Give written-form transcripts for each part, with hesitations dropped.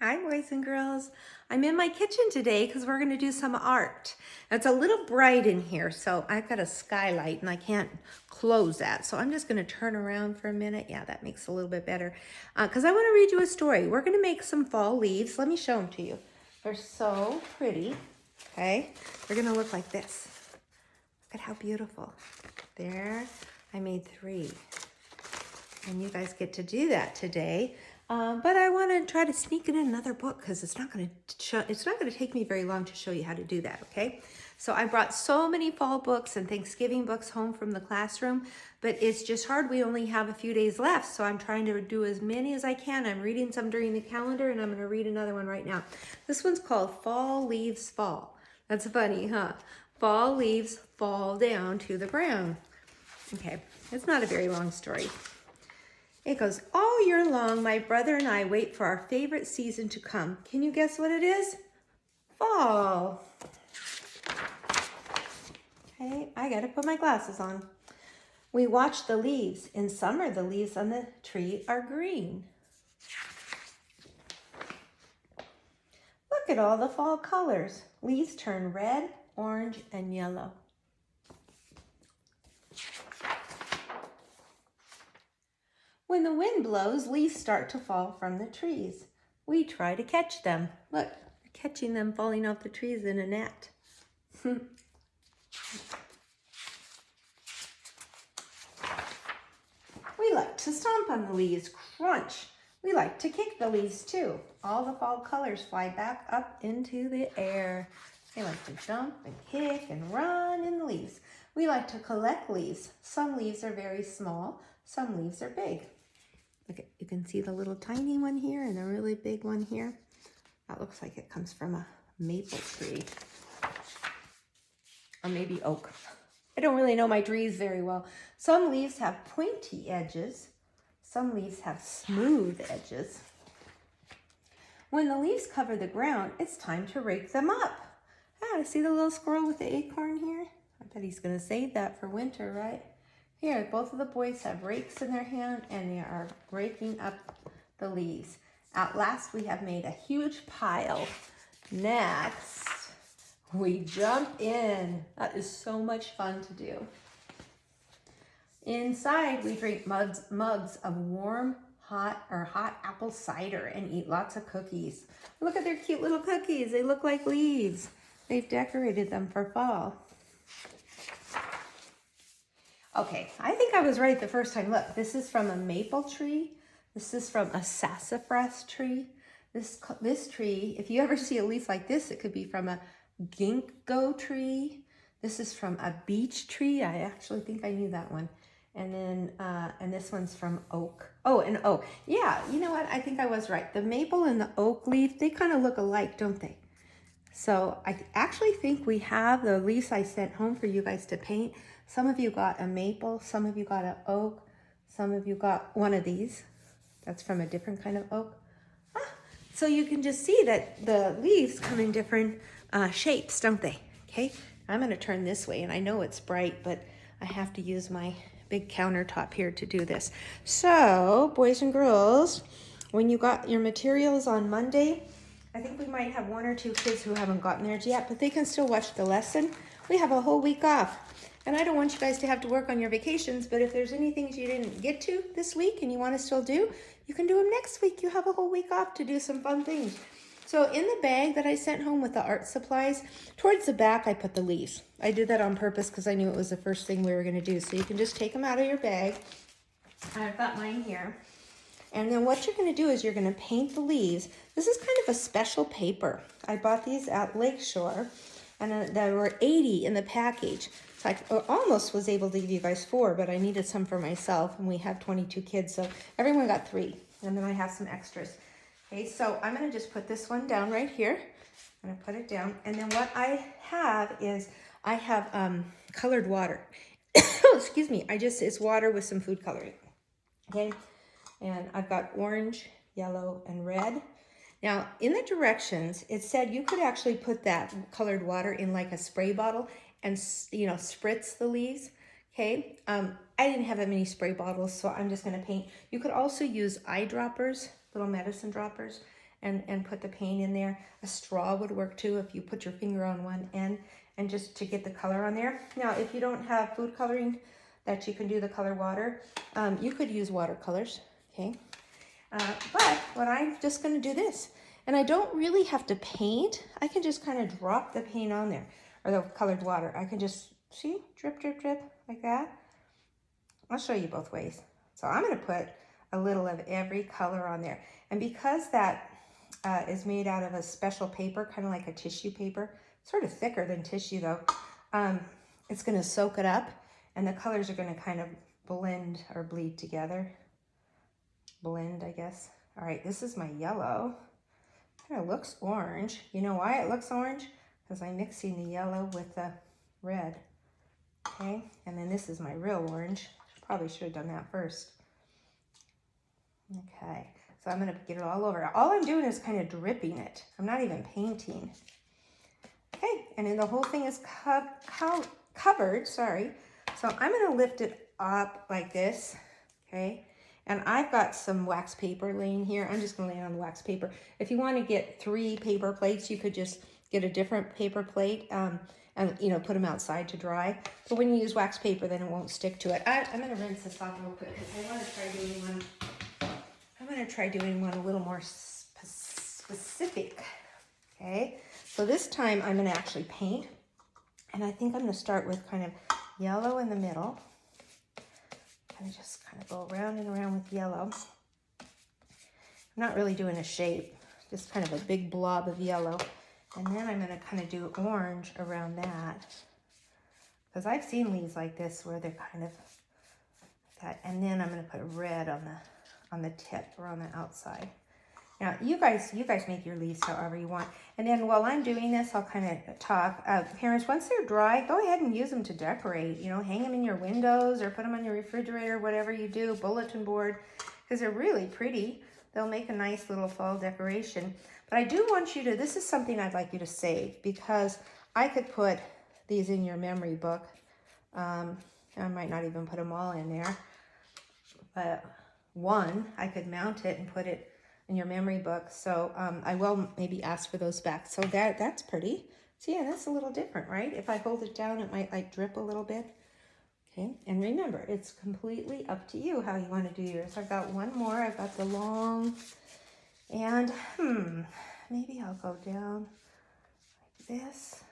Hi, boys and girls. I'm in my kitchen today because we're going to do some art. It's a little bright in here, so I've got a skylight and I can't close that. So I'm just going to turn around for a minute. Yeah, that makes it a little bit better. Because I want to read you a story. We're going to make some fall leaves. Let me show them to you. They're so pretty. Okay, they're going to look like this. Look at how beautiful. There, I made 3. And you guys get to do that today. But I want to try to sneak in another book because it's not going to take me very long to show you how to do that. Okay. So I brought so many fall books and Thanksgiving books home from the classroom, but it's just hard. We only have a few days left. So I'm trying to do as many as I can. I'm reading some during the calendar and I'm going to read another one right now. This one's called Fall Leaves Fall. That's funny, huh? Fall leaves fall down to the ground. Okay. It's not a very long story. It goes, all year long, my brother and I wait for our favorite season to come. Can you guess what it is? Fall. Okay, I gotta put my glasses on. We watch the leaves. In summer, the leaves on the tree are green. Look at all the fall colors. Leaves turn red, orange, and yellow. When the wind blows, leaves start to fall from the trees. We try to catch them. Look, we're catching them falling off the trees in a net. We like to stomp on the leaves, crunch. We like to kick the leaves too. All the fall colors fly back up into the air. They like to jump and kick and run in the leaves. We like to collect leaves. Some leaves are very small, some leaves are big. Look at, you can see the little tiny one here and the really big one here. That looks like it comes from a maple tree. Or maybe oak. I don't really know my trees very well. Some leaves have pointy edges. Some leaves have smooth edges. When the leaves cover the ground, it's time to rake them up. Ah, see the little squirrel with the acorn here? I bet he's going to save that for winter, right? Here, both of the boys have rakes in their hand and they are raking up the leaves. At last, we have made a huge pile. Next, we jump in. That is so much fun to do. Inside, we drink mugs of warm, hot apple cider and eat lots of cookies. Look at their cute little cookies. They look like leaves. They've decorated them for fall. Okay, I think I was right the first time. Look, this is from a maple tree. This is from a sassafras tree. This tree, if you ever see a leaf like this, it could be from a ginkgo tree. This is from a beech tree. I actually think I knew that one. And then, and this one's from oak. Oh, an oak. Yeah, you know what? I think I was right. The maple and the oak leaf, they kind of look alike, don't they? So I actually think we have the leaves I sent home for you guys to paint. Some of you got a maple, some of you got an oak, some of you got one of these. That's from a different kind of oak. So you can just see that the leaves come in different shapes, don't they? Okay, I'm gonna turn this way, and I know it's bright, but I have to use my big countertop here to do this. So, boys and girls, when you got your materials on Monday, I think we might have 1 or 2 kids who haven't gotten theirs yet, but they can still watch the lesson. We have a whole week off. And I don't want you guys to have to work on your vacations, but if there's any things you didn't get to this week and you want to still do, you can do them next week. You have a whole week off to do some fun things. So in the bag that I sent home with the art supplies, towards the back I put the leaves. I did that on purpose because I knew it was the first thing we were going to do. So you can just take them out of your bag. I've got mine here. And then what you're going to do is you're going to paint the leaves. This is kind of a special paper. I bought these at Lakeshore, and there were 80 in the package. So I almost was able to give you guys 4, but I needed some for myself, and we have 22 kids, so everyone got 3. And then I have some extras. Okay, so I'm going to just put this one down right here. I'm going to put it down. And then what I have is I have colored water. Excuse me. It's water with some food coloring. Okay. And I've got orange, yellow, and red. Now, in the directions, it said you could actually put that colored water in like a spray bottle and, you know, spritz the leaves. Okay. I didn't have that many spray bottles, so I'm just going to paint. You could also use eyedroppers, little medicine droppers, and put the paint in there. A straw would work too if you put your finger on one end and just to get the color on there. Now, if you don't have food coloring that you can do the color water, you could use watercolors, okay? But what I'm just gonna do this, and I don't really have to paint. I can just kind of drop the paint on there, or the colored water. I can just, see, drip, drip, drip, like that. I'll show you both ways. So I'm gonna put a little of every color on there. And because that is made out of a special paper, kind of like a tissue paper, sort of thicker than tissue though, it's gonna soak it up, and the colors are gonna kind of blend or bleed together. Blend, I guess. All right, this is my yellow. Kind of looks orange. You know why it looks orange? Because I'm mixing the yellow with the red. Okay, and then this is my real orange. Probably should have done that first. Okay, so I'm gonna get it all over. All I'm doing is kind of dripping it. I'm not even painting. Okay, and then the whole thing is covered, sorry. So I'm gonna lift it up like this, okay? And I've got some wax paper laying here. I'm just gonna lay it on the wax paper. If you wanna get 3 paper plates, you could just get a different paper plate and put them outside to dry. But when you use wax paper, then it won't stick to it. I'm gonna rinse this off real quick because I wanna try doing one. I'm gonna try doing one a little more specific, okay? So this time I'm gonna actually paint. And I think I'm gonna start with kind of yellow in the middle. And just kind of go around and around with yellow. I'm not really doing a shape, just kind of a big blob of yellow. And then I'm gonna kind of do orange around that. Because I've seen leaves like this where they're kind of that. And then I'm gonna put red on the tip or on the outside. Now, you guys make your leaves however you want. And then while I'm doing this, I'll kind of talk. Parents, once they're dry, go ahead and use them to decorate. You know, hang them in your windows or put them on your refrigerator, whatever you do, bulletin board, because they're really pretty. They'll make a nice little fall decoration. But I do want you to, this is something I'd like you to save, because I could put these in your memory book. I might not even put them all in there. But one, I could mount it and put it in your memory book. So I will maybe ask for those back. So that's pretty. So yeah, that's a little different, right? If I hold it down, it might like drip a little bit. Okay, and remember, it's completely up to you how you want to do yours. I've got one more. I've got the long, and maybe I'll go down like this.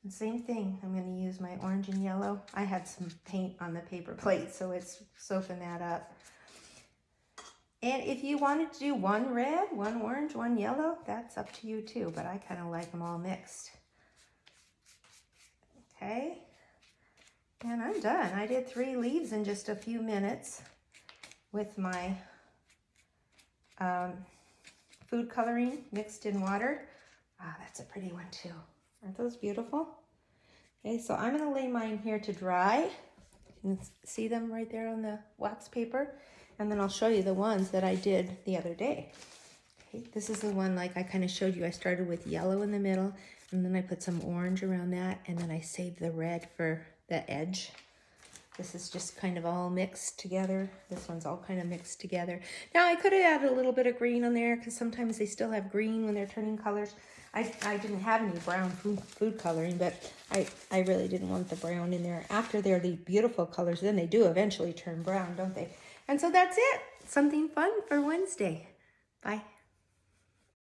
And same thing, I'm going to use my orange and yellow. I had some paint on the paper plate, so it's soaking that up. And if you wanted to do one red, one orange, one yellow, that's up to you too, but I kind of like them all mixed. Okay, and I'm done. I did 3 leaves in just a few minutes with my food coloring mixed in water. Ah, that's a pretty one too. Aren't those beautiful? Okay, so I'm gonna lay mine here to dry. You can see them right there on the wax paper. And then I'll show you the ones that I did the other day. Okay, this is the one like I kind of showed you. I started with yellow in the middle, and then I put some orange around that, and then I saved the red for the edge. This is just kind of all mixed together. This one's all kind of mixed together. Now I could have added a little bit of green on there because sometimes they still have green when they're turning colors. I didn't have any brown food coloring, but I really didn't want the brown in there. After they're the beautiful colors, then they do eventually turn brown, don't they? And so that's it. Something fun for Wednesday. Bye.